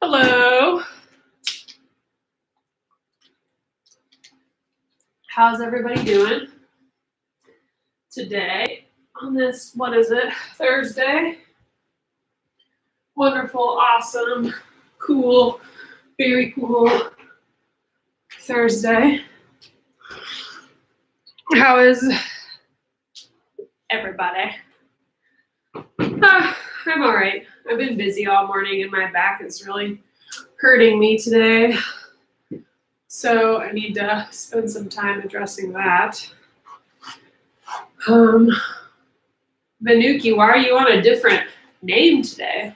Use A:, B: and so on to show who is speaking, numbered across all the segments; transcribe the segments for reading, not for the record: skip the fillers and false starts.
A: Hello. How's everybody doing today on this, what is it, Thursday? Wonderful, awesome, cool, very cool Thursday. How is everybody? I'm all right. I've been busy all morning and my back is really hurting me today. So I need to spend some time addressing that. Vanuki, why are you on a different name today?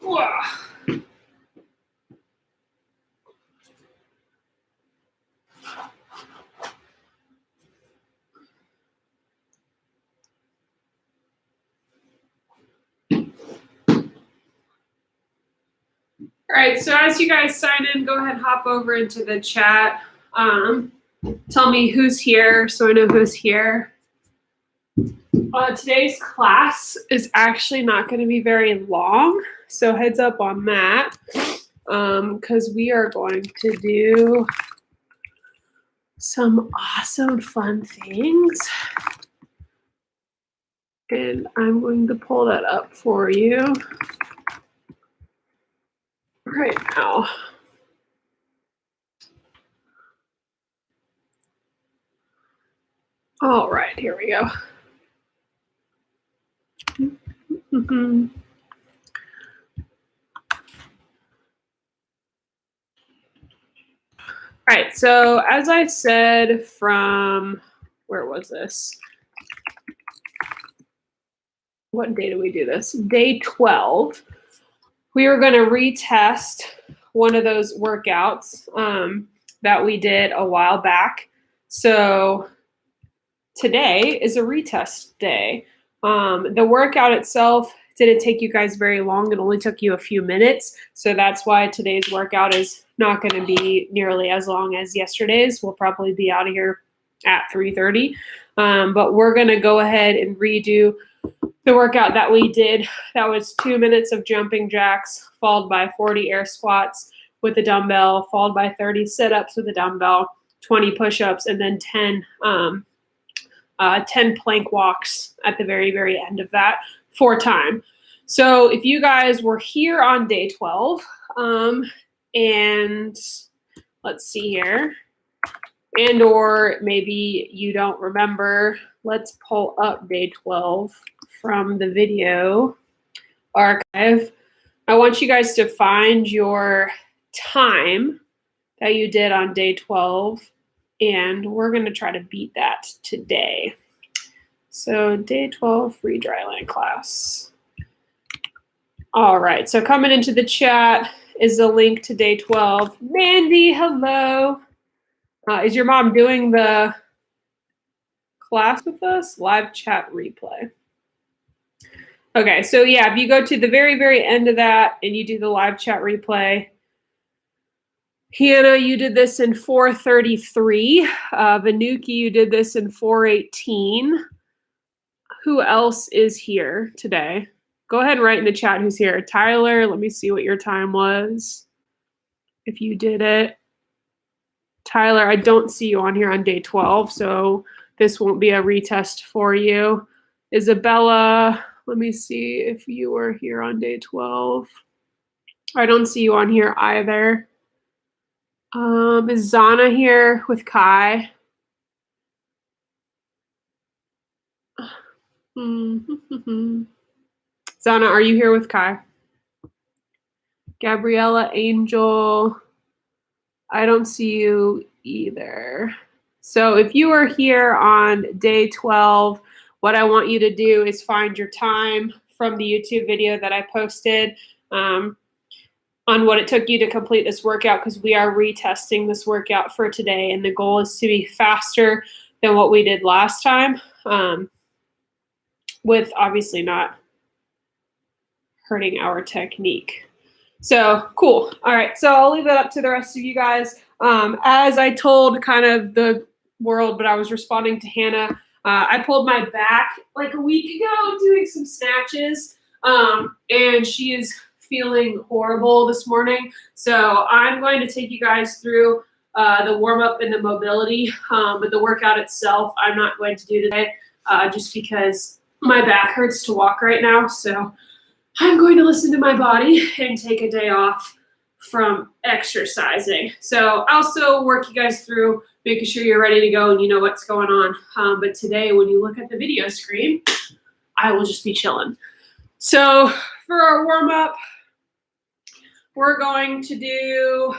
A: Whoa. All right, so as you guys sign in, go ahead and hop over into the chat. Tell me who's here so I know who's here. Today's class is actually not going to be very long, so heads up on that, because we are going to do some awesome fun things. And I'm going to pull that up for you right now. All right, here we go. All right, so as I said from, where was this? What day did we do this? Day 12. We were going to retest one of those workouts that we did a while back. So today is a retest day. The workout itself didn't take you guys very long. It only took you a few minutes. So that's why today's workout is not going to be nearly as long as yesterday's. We'll probably be out of here at 3:30. But we're going to go ahead and redo the workout that we did. That was 2 minutes of jumping jacks, followed by 40 air squats with a dumbbell, followed by 30 sit-ups with a dumbbell, 20 push-ups, and then 10 plank walks at the very, very end of that for time. So if you guys were here on day 12, and let's see here, and or maybe you don't remember, let's pull up day 12 from the video archive. I want you guys to find your time that you did on day 12, and we're going to try to beat that today. So day 12 free dryland class. All right, so coming into the chat is the link to day 12. Mandy, hello. Is your mom doing the class with us? Live chat replay. Okay, so yeah, if you go to the very, very end of that and you do the live chat replay, Hannah, you did this in 4:33. Vanuki, you did this in 4:18. Who else is here today? Go ahead and write in the chat who's here. Tyler, let me see what your time was. If you did it. Tyler, I don't see you on here on day 12, so this won't be a retest for you. Isabella, let me see if you were here on day 12. I don't see you on here either. Is Zana here with Kai? Zana, are you here with Kai? Gabriella, Angel, I don't see you either. So if you are here on day 12, what I want you to do is find your time from the YouTube video that I posted on what it took you to complete this workout, because we are retesting this workout for today, and the goal is to be faster than what we did last time, with obviously not hurting our technique. So cool. All right. So I'll leave that up to the rest of you guys. As I told kind of the world, but I was responding to Hannah. I pulled my back like a week ago doing some snatches, and she is feeling horrible this morning. So I'm going to take you guys through the warm up and the mobility, but the workout itself I'm not going to do today, just because my back hurts to walk right now. So I'm going to listen to my body and take a day off from exercising. So I'll still work you guys through making sure you're ready to go and you know what's going on. But today, when you look at the video screen, I will just be chilling. So for our warm up, we're going to do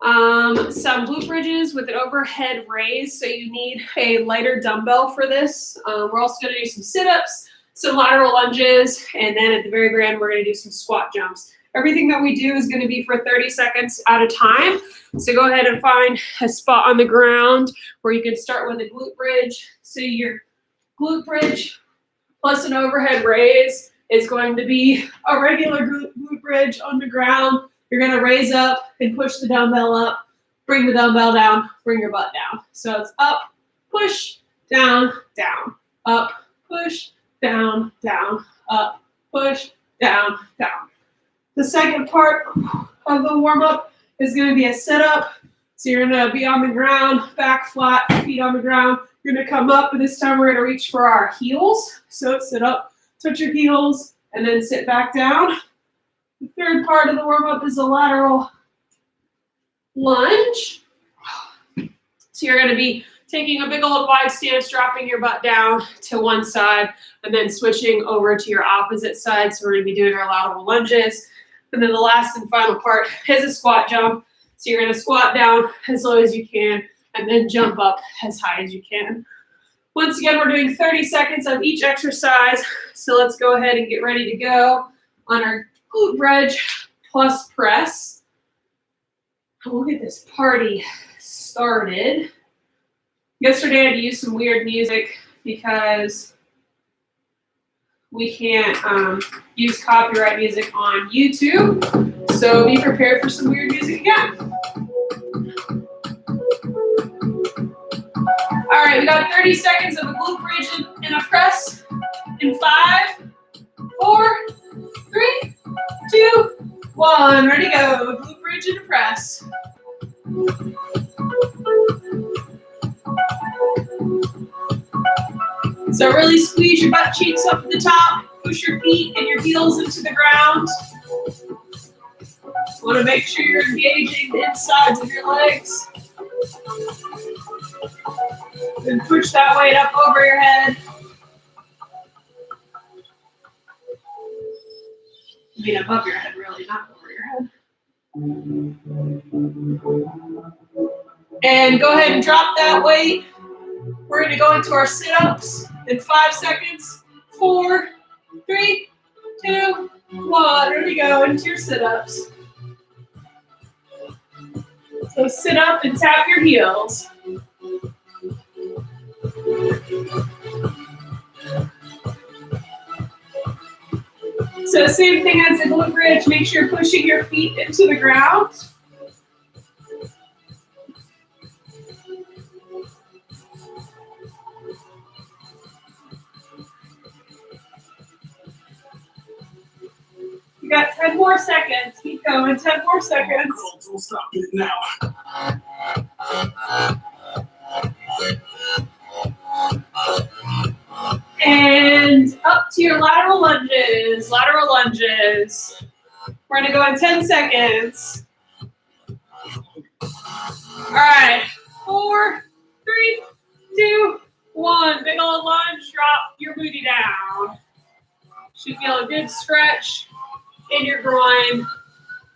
A: some glute bridges with an overhead raise. So you need a lighter dumbbell for this. We're also going to do some sit-ups, some lateral lunges, and then at the very, very end, we're going to do some squat jumps. Everything that we do is going to be for 30 seconds at a time. So go ahead and find a spot on the ground where you can start with a glute bridge. So your glute bridge plus an overhead raise is going to be a regular glute bridge on the ground. You're going to raise up and push the dumbbell up, bring the dumbbell down, bring your butt down. So it's up, push, down, down, up, push, down, down, up, push, down, down. The second part of the warm-up is going to be a sit-up. So you're going to be on the ground, back flat, feet on the ground. You're going to come up, and this time we're going to reach for our heels. So sit up, touch your heels, and then sit back down. The third part of the warm-up is a lateral lunge. So you're going to be taking a big old wide stance, dropping your butt down to one side, and then switching over to your opposite side. So we're going to be doing our lateral lunges. And then the last and final part is a squat jump. So you're going to squat down as low as you can, and then jump up as high as you can. Once again, we're doing 30 seconds of each exercise. So let's go ahead and get ready to go on our glute bridge plus press. We'll get this party started. Yesterday I had to use some weird music because we can't use copyright music on YouTube. So be prepared for some weird music again. All right, we got 30 seconds of a glute bridge and a press in 5, 4, 3, 2, 1. Ready to go. Glute bridge and a press. So really squeeze your butt cheeks up at the top. Push your feet and your heels into the ground. You want to make sure you're engaging the insides of your legs. Then push that weight up over your head. I mean, above your head, really, not over your head. And go ahead and drop that weight. We're going to go into our sit-ups in 5 seconds. 4, 3, 2, 1. Ready to go into your sit-ups. So sit up and tap your heels. So same thing as the glute bridge. Make sure you're pushing your feet into the ground. You got 10 more seconds. Keep going. 10 more seconds.
B: We'll stop it now.
A: And up to your lateral lunges, lateral lunges. We're gonna go in 10 seconds. All right, 4, 3, 2, 1. Big old lunge, drop your booty down. Should feel a good stretch in your groin,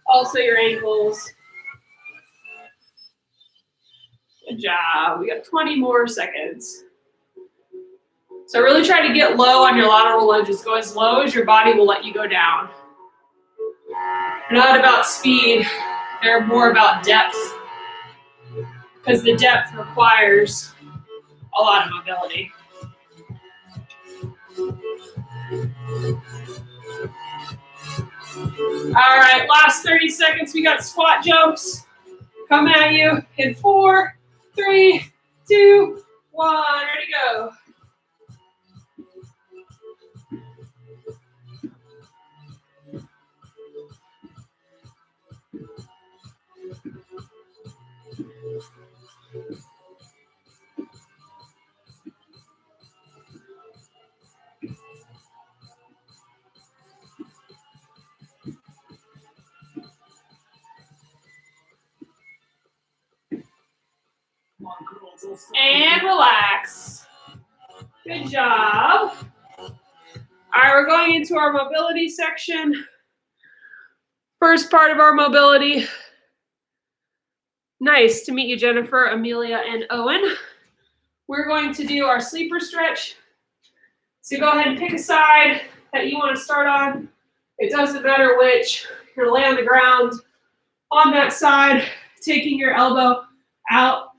A: also your ankles. Good job. We got 20 more seconds. So really try to get low on your lateral lunges. Go as low as your body will let you go down. They're not about speed, they're more about depth, because the depth requires a lot of mobility. All right, last 30 seconds. We got squat jumps coming at you in 4, 3, 2, 1. Ready to go. And relax. Good job. All right, we're going into our mobility section. First part of our mobility. Nice to meet you, Jennifer, Amelia, and Owen. We're going to do our sleeper stretch. So go ahead and pick a side that you want to start on. It doesn't matter which. You're going to lay on the ground on that side, taking your elbow out,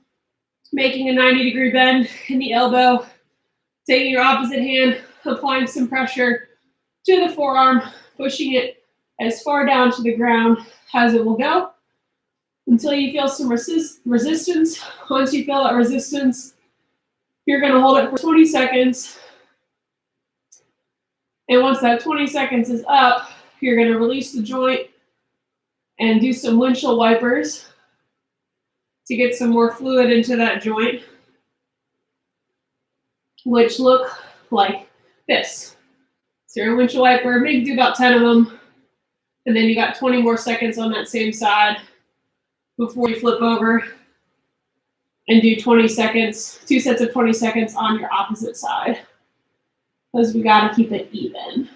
A: making a 90-degree bend in the elbow, taking your opposite hand, applying some pressure to the forearm, pushing it as far down to the ground as it will go until you feel some resistance. Once you feel that resistance, you're going to hold it for 20 seconds. And once that 20 seconds is up, you're going to release the joint and do some windshield wipers to get some more fluid into that joint, which look like this. So your windshield wiper, maybe do about 10 of them, and then you got 20 more seconds on that same side before you flip over and do 20 seconds, 2 sets of 20 seconds on your opposite side, because we got to keep it even.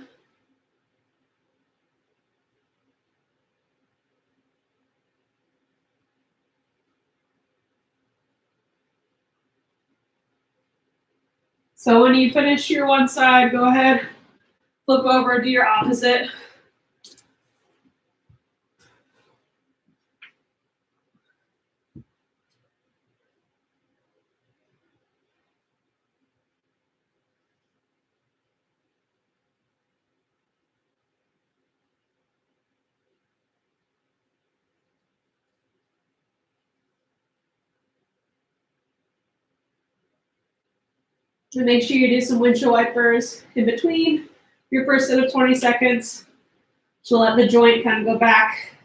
A: So when you finish your one side, go ahead, flip over, do your opposite. And make sure you do some windshield wipers in between your first set of 20 seconds to let the joint kind of go back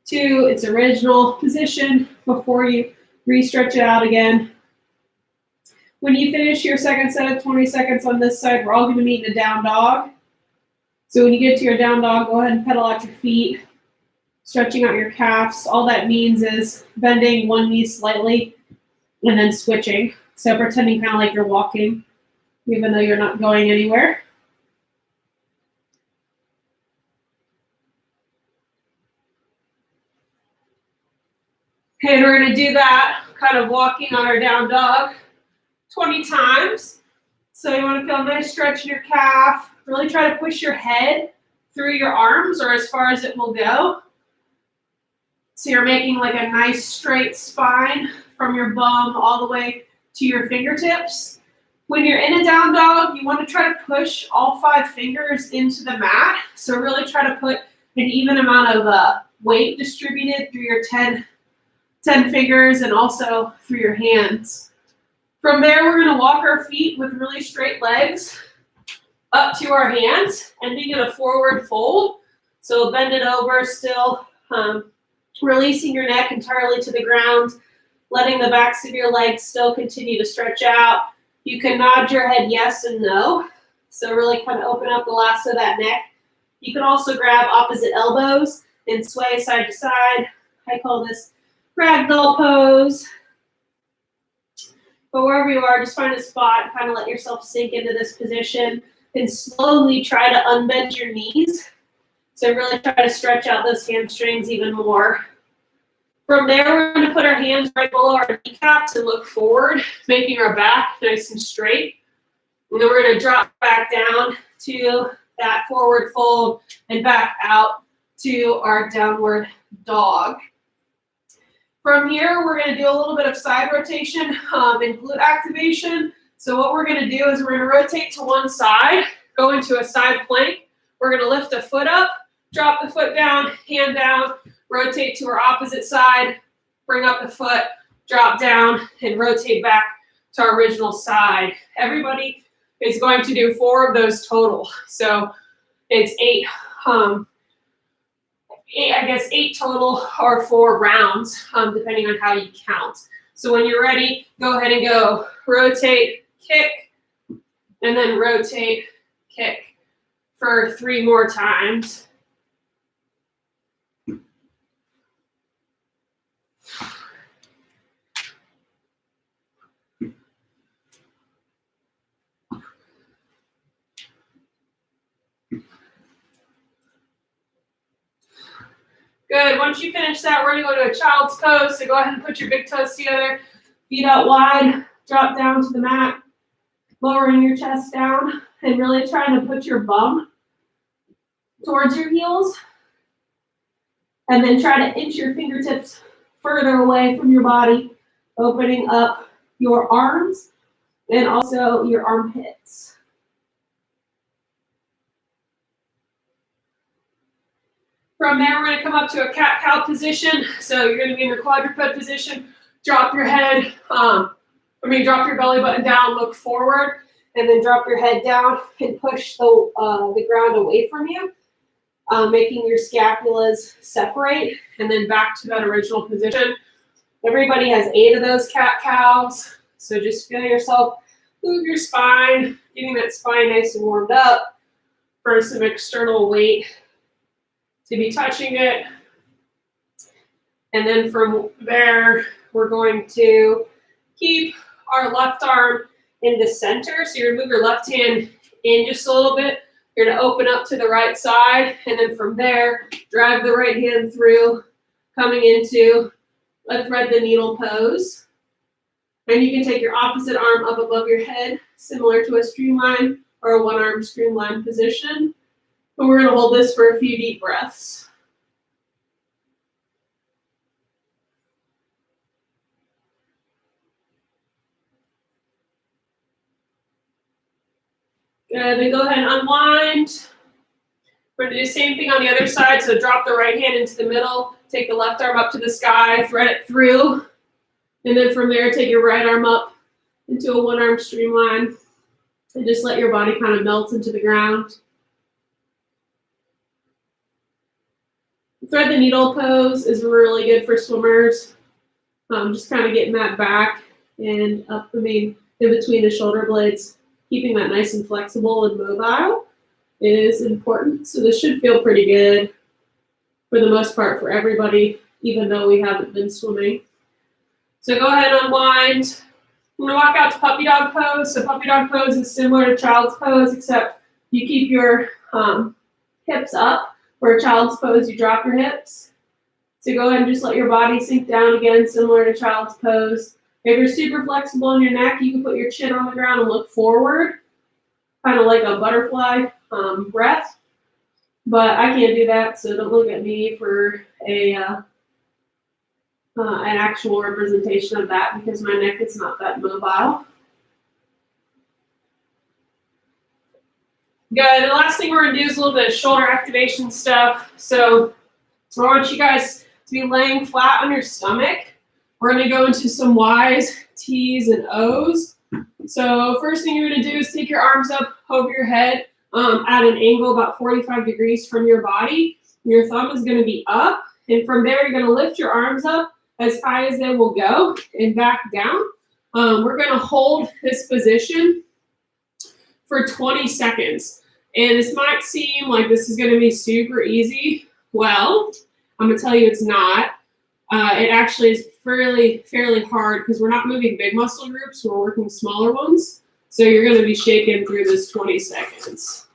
A: to its original position before you re-stretch it out again. When you finish your second set of 20 seconds on this side, we're all going to meet in a down dog. So when you get to your down dog, go ahead and pedal out your feet, stretching out your calves. All that means is bending one knee slightly and then switching. So pretending kind of like you're walking, even though you're not going anywhere. Okay, and we're going to do that, kind of walking on our down dog 20 times. So you want to feel a nice stretch in your calf. Really try to push your head through your arms or as far as it will go. So you're making like a nice straight spine from your bum all the way to your fingertips. When you're in a down dog, you want to try to push all 5 fingers into the mat. So really try to put an even amount of weight distributed through your 10 fingers and also through your hands. From there, we're going to walk our feet with really straight legs up to our hands, ending in a forward fold. So bend it over still, releasing your neck entirely to the ground. letting the backs of your legs still continue to stretch out. You can nod your head yes and no. So really kind of open up the lasso of that neck. You can also grab opposite elbows and sway side to side. I call this ragdoll pose. But wherever you are, just find a spot and kind of let yourself sink into this position and slowly try to unbend your knees. So really try to stretch out those hamstrings even more. From there, we're going to put our hands right below our kneecaps and look forward, making our back nice and straight. And then we're going to drop back down to that forward fold and back out to our downward dog. From here, we're going to do a little bit of side rotation and glute activation. So what we're going to do is we're going to rotate to one side, go into a side plank. We're going to lift the foot up, drop the foot down, hand down, rotate to our opposite side, bring up the foot, drop down, and rotate back to our original side. Everybody is going to do 4 of those total. So it's 8 total or 4 rounds, depending on how you count. So when you're ready, go ahead and go rotate, kick, and then rotate, kick for 3 more times. Good. Once you finish that, we're going to go to a child's pose. So go ahead and put your big toes together, feet out wide, drop down to the mat, lowering your chest down, and really trying to put your bum towards your heels. And then try to inch your fingertips further away from your body, opening up your arms and also your armpits. From there, we're going to come up to a cat-cow position. So you're going to be in your quadruped position. Drop your head, drop your belly button down, look forward, and then drop your head down and push the ground away from you, making your scapulas separate, and then back to that original position. Everybody has 8 of those cat-cows. So just feel yourself move your spine, getting that spine nice and warmed up for some external weight to be touching it. And then from there, we're going to keep our left arm in the center. So you're gonna move your left hand in just a little bit. You're gonna open up to the right side. And then from there, drag the right hand through, coming into a thread the needle pose. And you can take your opposite arm up above your head, similar to a streamline or a one-arm streamline position. And we're going to hold this for a few deep breaths. Good, then go ahead and unwind. We're going to do the same thing on the other side. So drop the right hand into the middle, take the left arm up to the sky, thread it through. And then from there, take your right arm up into a one-arm streamline. And just let your body kind of melt into the ground. Thread the needle pose is really good for swimmers. Just kind of getting that back and up in between the shoulder blades. Keeping that nice and flexible and mobile is important. So this should feel pretty good for the most part for everybody, even though we haven't been swimming. So go ahead and unwind. I'm going to walk out to puppy dog pose. So puppy dog pose is similar to child's pose, except you keep your hips up. For a child's pose, you drop your hips. So go ahead and just let your body sink down again, similar to child's pose. If you're super flexible in your neck, you can put your chin on the ground and look forward, kind of like a butterfly breath. But I can't do that, so don't look at me for an actual representation of that because my neck is not that mobile. Good. The last thing we're going to do is a little bit of shoulder activation stuff. So I want you guys to be laying flat on your stomach. We're going to go into some Y's, T's, and O's. So first thing you're going to do is take your arms up over your head at an angle about 45 degrees from your body. Your thumb is going to be up. And from there, you're going to lift your arms up as high as they will go and back down. We're going to hold this position for 20 seconds. And this might seem like this is going to be super easy. Well, I'm going to tell you it's not. It actually is fairly hard because we're not moving big muscle groups. We're working smaller ones. So you're going to be shaking through this 20 seconds.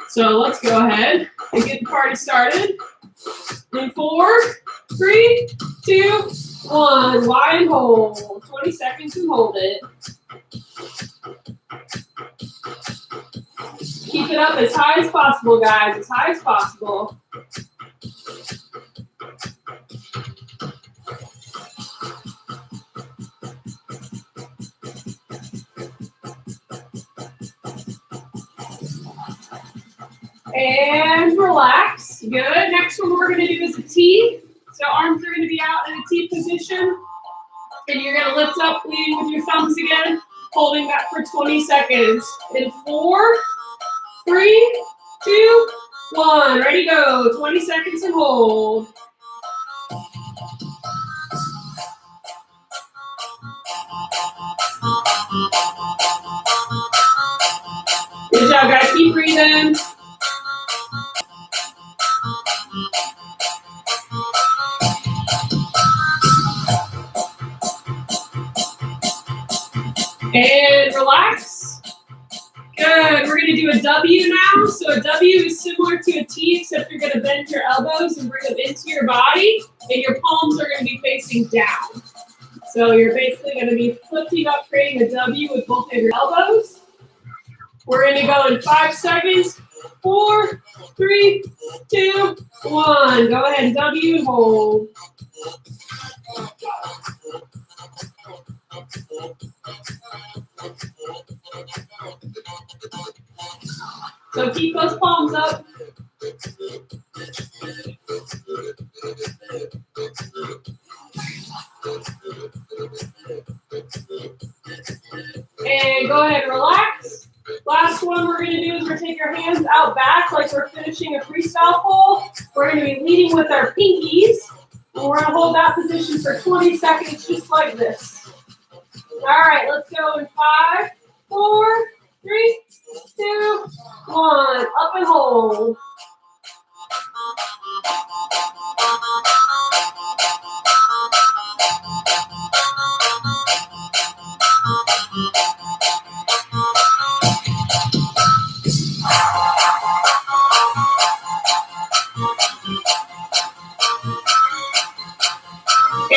A: So let's go ahead and get the party started. In 4, 3, 2, 1. Wide and hold. 20 seconds and hold it. Keep it up as high as possible, guys. As high as possible. And relax. Good. Next one we're going to do is a T. So arms are going to be out in a T position. And you're going to lift up, leading with your thumbs again, holding that for 20 seconds. In 4, 3, 2, 1. Ready, go. 20 seconds and hold. Good job, guys. Keep breathing. And relax. Good. We're going to do a W now. So a W is similar to a T, except you're going to bend your elbows and bring them into your body, and your palms are going to be facing down. So you're basically going to be flipping up, creating a W with both of your elbows. We're going to go in 5 seconds. 4, 3, 2, 1. Go ahead, W and hold. So keep those palms up. And go ahead and relax. Last one we're going to do is we're going to take our hands out back like we're finishing a freestyle pole. We're going to be leading with our pinkies. And we're going to hold that position for 20 seconds just like this. All right, let's go in 5, 4, 3, 2, 1. Up and hold.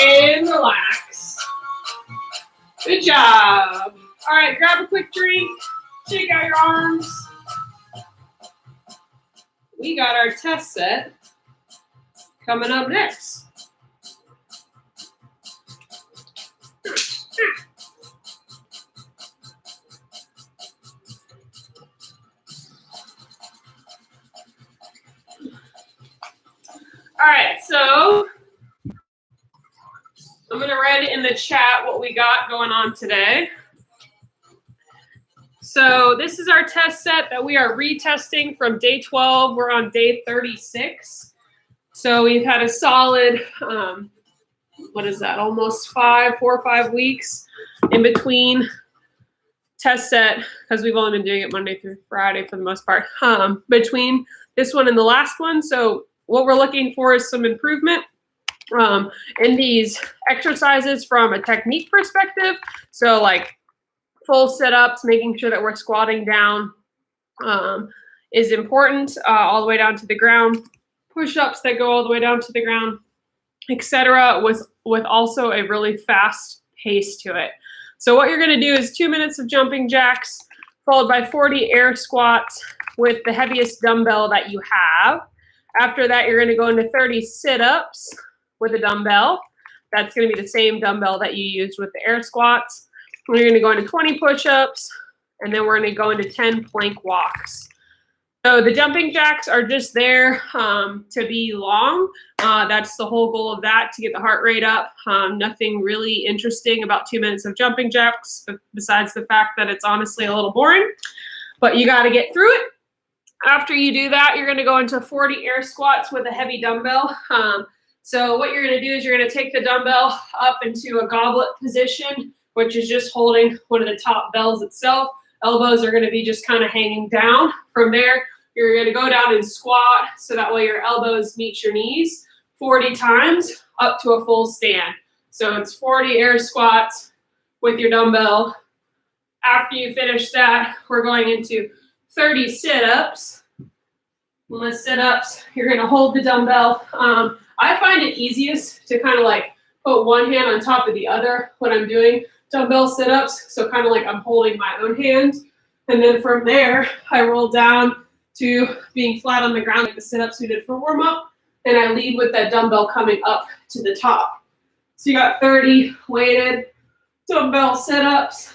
A: And relax. Good job. All right, grab a quick drink. Shake out your arms. We got our test set coming up next. All right, so I'm going to write it in the chat what we got going on today. So this is our test set that we are retesting from day 12. We're on day 36. So we've had a solid, what is that, almost 4 or 5 weeks in between test set, because we've only been doing it Monday through Friday for the most part, between this one and the last one. So what we're looking for is some improvement in these exercises from a technique perspective. So like full sit-ups, making sure that we're squatting down is important, all the way down to the ground. Push-ups that go all the way down to the ground, etc., with also a really fast pace to it. So what you're going to do is 2 minutes of jumping jacks, followed by 40 air squats with the heaviest dumbbell that you have. After that, you're going to go into 30 sit-ups with a dumbbell. That's going to be the same dumbbell that you used with the air squats. We're going to go into 20 push-ups, and then we're going to go into 10 plank walks. So the jumping jacks are just there to be long. That's the whole goal of that, to get the heart rate up. Nothing really interesting about 2 minutes of jumping jacks, besides the fact that it's honestly a little boring. But you got to get through it. After you do that, you're going to go into 40 air squats with a heavy dumbbell. So what you're going to do is you're going to take the dumbbell up into a goblet position, which is just holding one of the top bells itself. Elbows are going to be just kind of hanging down. From there, you're going to go down and squat so that way your elbows meet your knees 40 times up to a full stand. So it's 40 air squats with your dumbbell. After you finish that, we're going into 30 sit-ups. On the sit-ups, you're going to hold the dumbbell. I find it easiest to kind of like put one hand on top of the other when I'm doing dumbbell sit-ups. So kind of like I'm holding my own hand. And then from there, I roll down to being flat on the ground like the sit-ups we did for warm-up. And I lead with that dumbbell coming up to the top. So you got 30 weighted dumbbell sit-ups.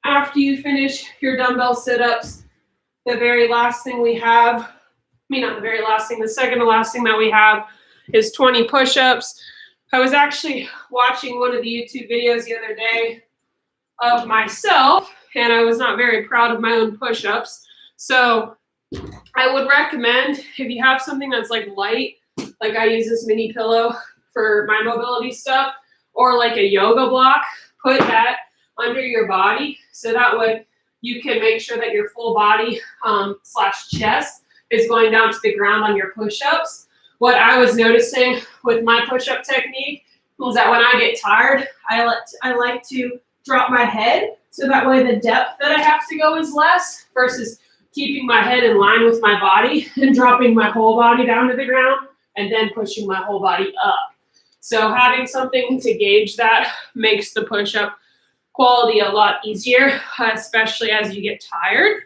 A: After you finish your dumbbell sit-ups, the very last thing we have, not the very last thing, the second to last thing that we have is 20 push-ups. I was actually watching one of the YouTube videos the other day of myself, and I was not very proud of my own push-ups. So I would recommend, if you have something that's like light, like I use this mini pillow for my mobility stuff, or like a yoga block, put that under your body so that way you can make sure that your full body slash chest is going down to the ground on your push-ups. What I was noticing with my push-up technique was that when I get tired, I like to drop my head so that way the depth that I have to go is less versus keeping my head in line with my body and dropping my whole body down to the ground and then pushing my whole body up. So having something to gauge that makes the push-up quality a lot easier, especially as you get tired.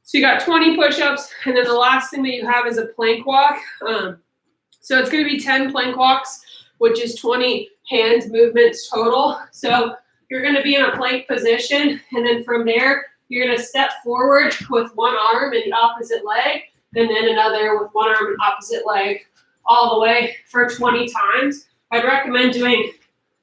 A: So you got 20 push-ups, and then the last thing that you have is a plank walk. So it's going to be 10 plank walks, which is 20 hand movements total. So you're going to be in a plank position, and then from there, you're going to step forward with one arm and the opposite leg, and then another with one arm and opposite leg, all the way for 20 times. I'd recommend doing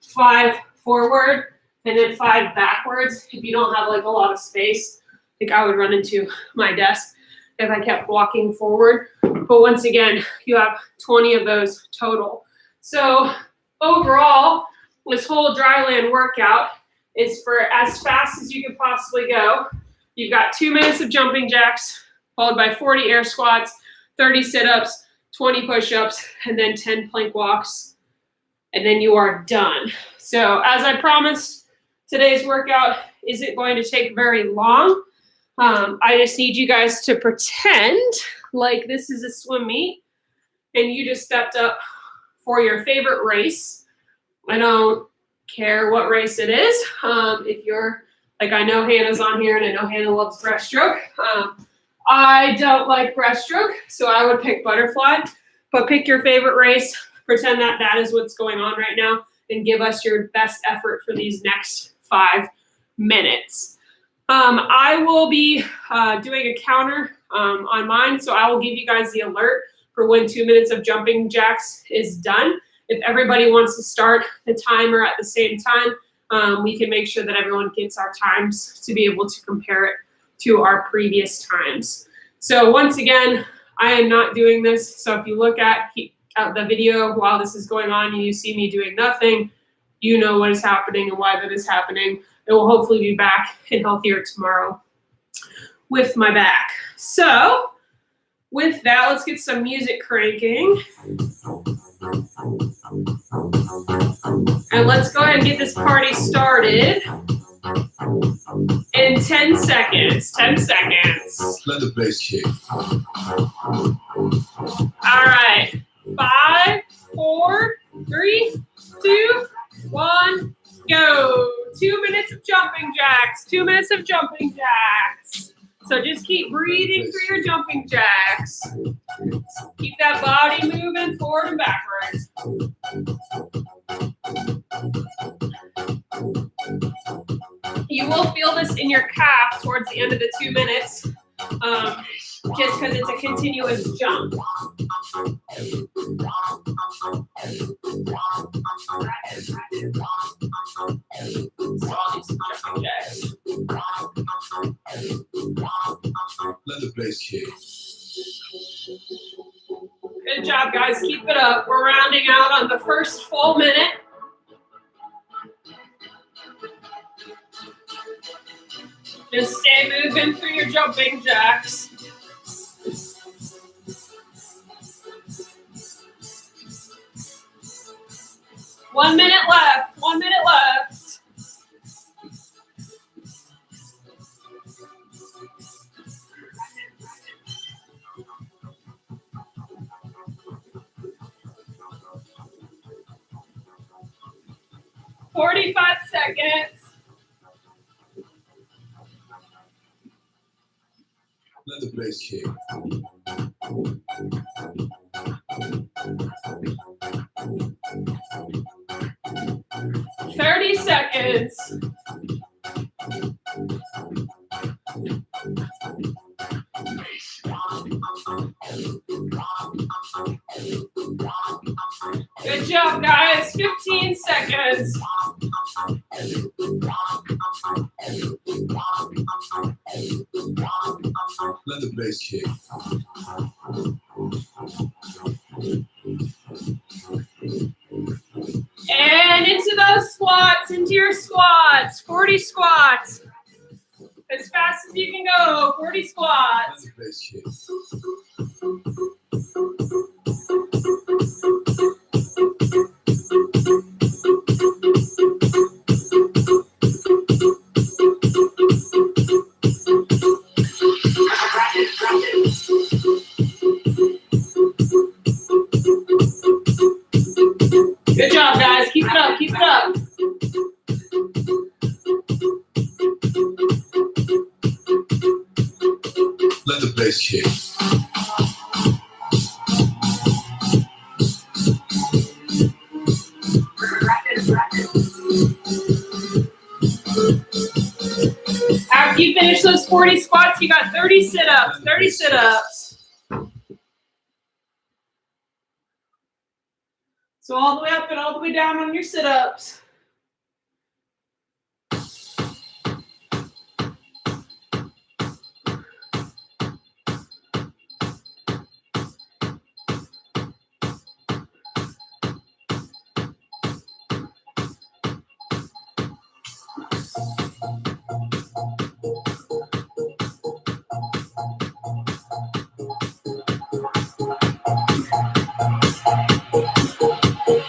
A: 5 forward and then 5 backwards if you don't have like a lot of space. I think I would run into my desk if I kept walking forward. But once again, you have 20 of those total. So overall, this whole dry land workout is for as fast as you can possibly go. You've got 2 minutes of jumping jacks, followed by 40 air squats, 30 sit-ups, 20 push-ups, and then 10 plank walks, and then you are done. So as I promised, today's workout isn't going to take very long. I just need you guys to pretend like this is a swim meet and you just stepped up for your favorite race. I don't care what race it is. If you're, like I know Hannah's on here and I know Hannah loves breaststroke. I don't like breaststroke, so I would pick butterfly, but pick your favorite race, pretend that that is what's going on right now, and give us your best effort for these next 5 minutes. I will be doing a counter on mine, so I will give you guys the alert for when 2 minutes of jumping jacks is done. If everybody wants to start the timer at the same time, we can make sure that everyone gets our times to be able to compare it to our previous times. So once again, I am not doing this. So if you look at the video while this is going on and you see me doing nothing, you know what is happening and why that is happening. It will hopefully be back and healthier tomorrow with my back. So with that, let's get some music cranking. And let's go ahead and get this party started in 10 seconds. 10 seconds.
B: Let the bass kick.
A: All right. 5, 4, 3, 2, 1, go. 2 minutes of jumping jacks. 2 minutes of jumping jacks. So just keep breathing through your jumping jacks. Keep that body moving forward and backwards. You will feel this in your calf towards the end of the 2 minutes, just because it's a continuous jump.
B: Let the bass kick.
A: Good job, guys. Keep it up. We're rounding out on the first full minute. Just stay moving through your jumping jacks. One minute left. 1 minute left. "45 seconds.
B: Let the bass kick.
A: 30 seconds. Good job, guys. 15 seconds.
B: Let the bass kick.
A: And into those squats, into your squats. 40 squats. As fast as you can go. 40 squats.
B: Let the bass kick.
A: Good job, guys. Keep it up. Keep it up.
B: Let the bass kick.
A: After you finish those 40 squats, you got 30 sit-ups. 30 sit-ups. So all the way up and all the way down on your sit-ups.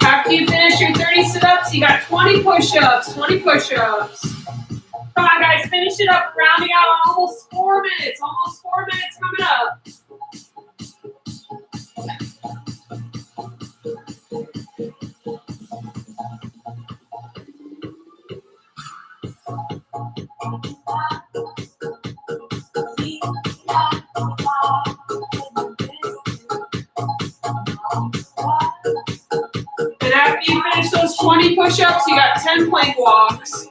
A: After you finish your 30 sit-ups, you got 20 push-ups. 20 push-ups. Come on, guys, finish it up. Rounding out on almost 4 minutes. Almost 4 minutes coming up. And after you finish those 20 push-ups, you got 10 plank walks.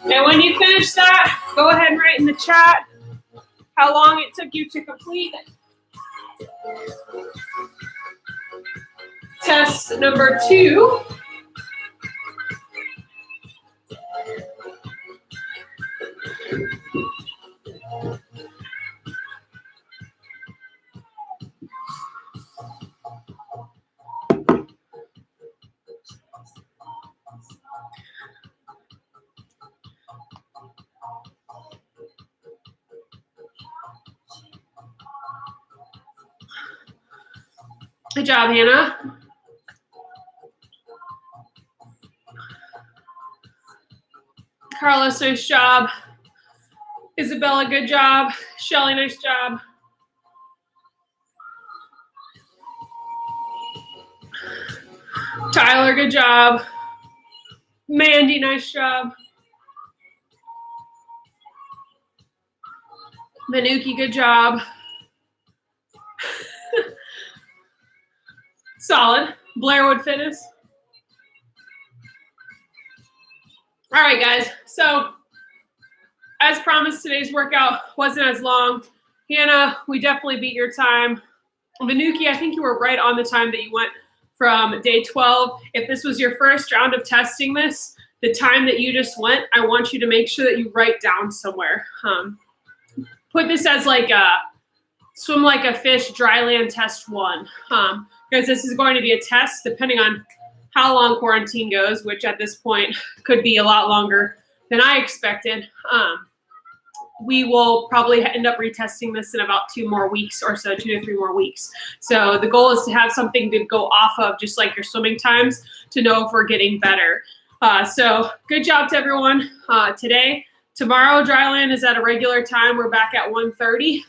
A: And when you finish that, go ahead and write in the chat how long it took you to complete test number 2. Good job, Hannah. Carlos, nice job. Isabella, good job. Shelly, nice job. Tyler, good job. Mandy, nice job. Manuki, good job. Solid. Blairwood Fitness. All right, guys. So, as promised, today's workout wasn't as long. Hannah, we definitely beat your time. Manuki, I think you were right on the time that you went from day 12. If this was your first round of testing this, the time that you just went, I want you to make sure that you write down somewhere. Put this as like a swim like a fish dry land test 1, because this is going to be a test depending on how long quarantine goes, which at this point could be a lot longer than I expected. We will probably end up retesting this in about 2 more weeks or so, 2 to 3 more weeks. So the goal is to have something to go off of, just like your swimming times, to know if we're getting better. So good job to everyone today. Tomorrow, Dryland is at a regular time. We're back at 1:30.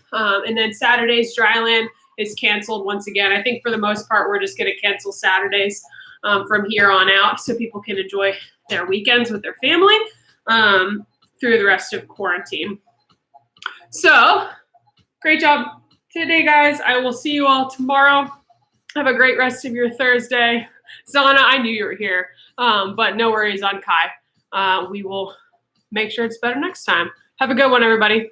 A: And then Saturday's Dryland is canceled once again. I think for the most part, we're just going to cancel Saturdays from here on out so people can enjoy their weekends with their family through the rest of quarantine. So, great job today, guys. I will see you all tomorrow. Have a great rest of your Thursday. Zana, I knew you were here, but no worries on Kai. We will make sure it's better next time. Have a good one, everybody.